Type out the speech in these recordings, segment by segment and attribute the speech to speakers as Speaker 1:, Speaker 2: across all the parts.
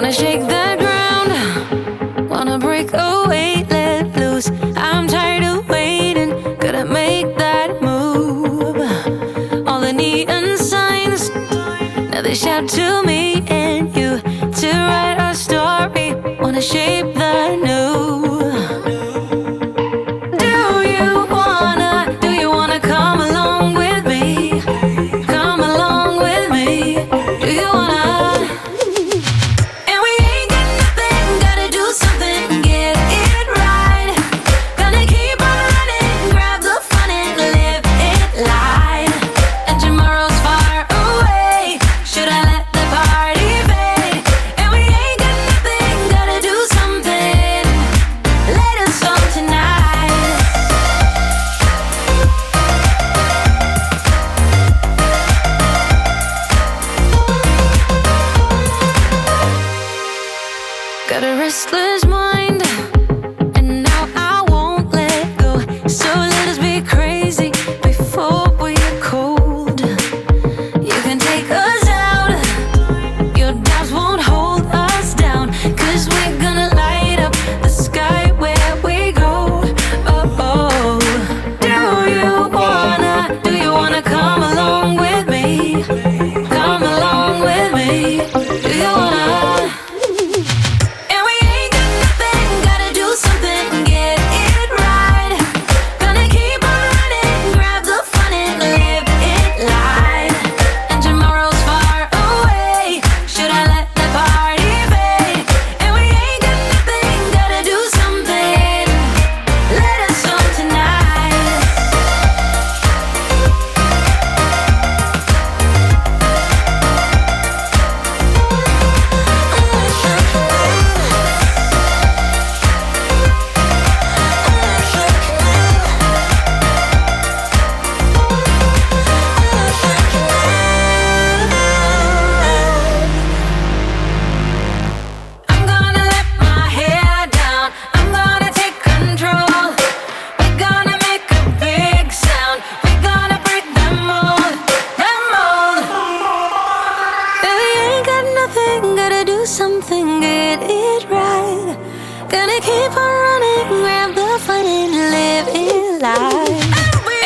Speaker 1: Wanna shake the ground, wanna break away, let loose. I'm tired of waiting, gotta make that move. All the neon signs, now they shout to me and you to write our story. Wanna shape the new. Do you wanna come along with me? Come along with me. Do you wanna? And we ain't got nothing, gotta do something, get it right. Gonna keep on running, grab the fun and live it light. And tomorrow's far away, should I let the party fade? And we ain't got nothing, gotta do something, let us on tonight. Got a restless mind, and now I won't let go. So let us be crazy before we are cold. You can take us out, your doubts won't hold us down. 'Cause we're gonna light up the sky where we go. Oh, oh. Do you wanna come along with me? Come along with me. Do you wanna? And we ain't got nothing, gotta do something, get it right. Gonna keep on running, grab the fun and live it light. And tomorrow's far away, should I let the party fade? And we ain't got nothing, gotta do something, let us on tonight. I'm gonna let my hair down, I'm gonna take control. We're gonna make a big sound, we're gonna break them mold, them mold. Baby, ain't got nothing, gotta do something, get it right. Gonna keep on running, grab the fun and live it life.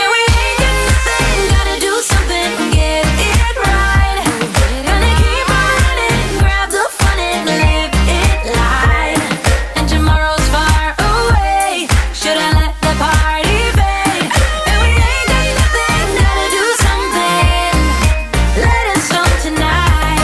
Speaker 1: And we ain't got nothing, gotta do something, get it right. Gonna keep on running, grab the fun and live it light. And tomorrow's far away, should I let the party fade? And we ain't got nothing, gotta do something, let us on tonight.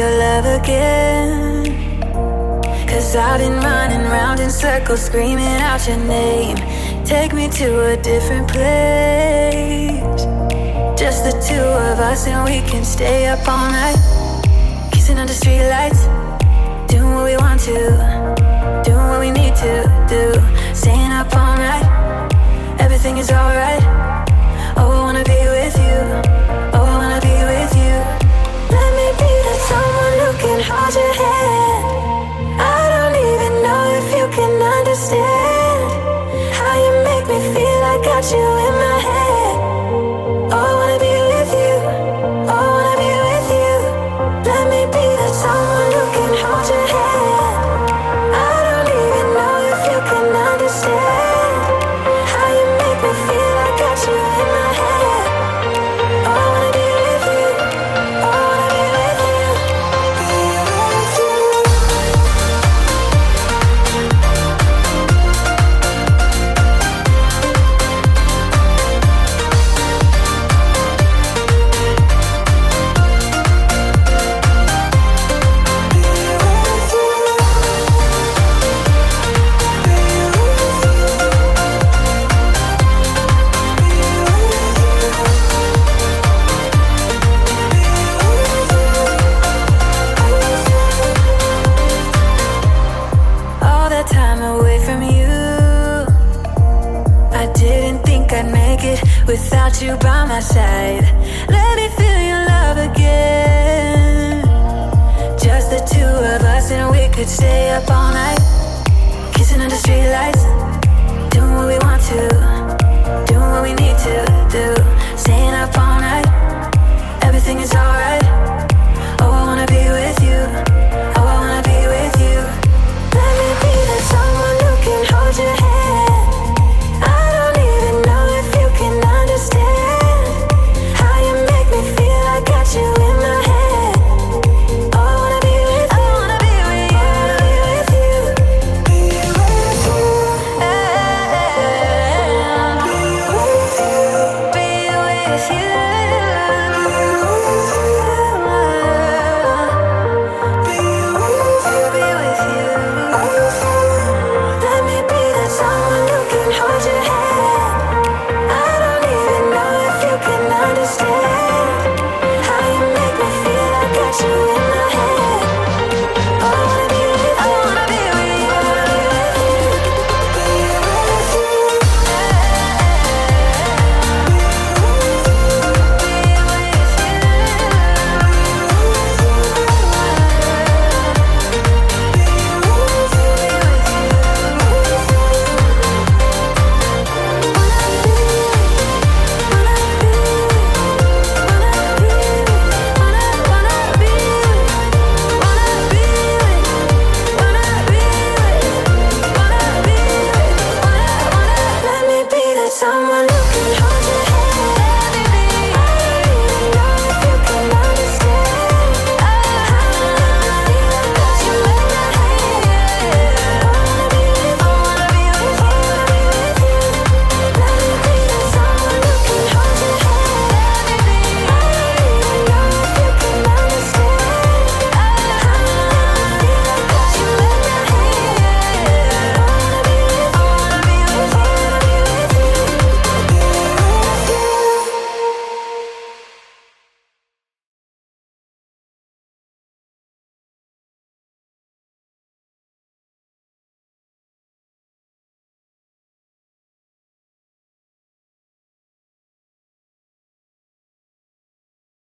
Speaker 1: your love again. 'Cause I've been running round in circles, screaming out your name. Take me to a different place, just the two of us, and we can stay up all night, kissing under streetlights, doing what we want to, doing what we need to do, staying up all night. Everything is alright. Oh, I wanna be with you. Oh, I wanna be with you. Let me be that someone who can hold your hand. I don't even know if you can understand how you make me feel. I got you in my head. Oh, I wanna be with you. Oh, I wanna be with you. Let me be that someone who can hold your hand. I don't even know if you can understand how you make me feel. I got you in my head. Oh, I wanna be with you. Oh, I wanna be with you. Be with you. All that time away from you, I didn't think I'd make it without you by my side. Let me feel your love again, just the two of us, and we could stay up all night, kissing under streetlights, doing what we want to, doing what we need to do, staying up all night. Everything is alright.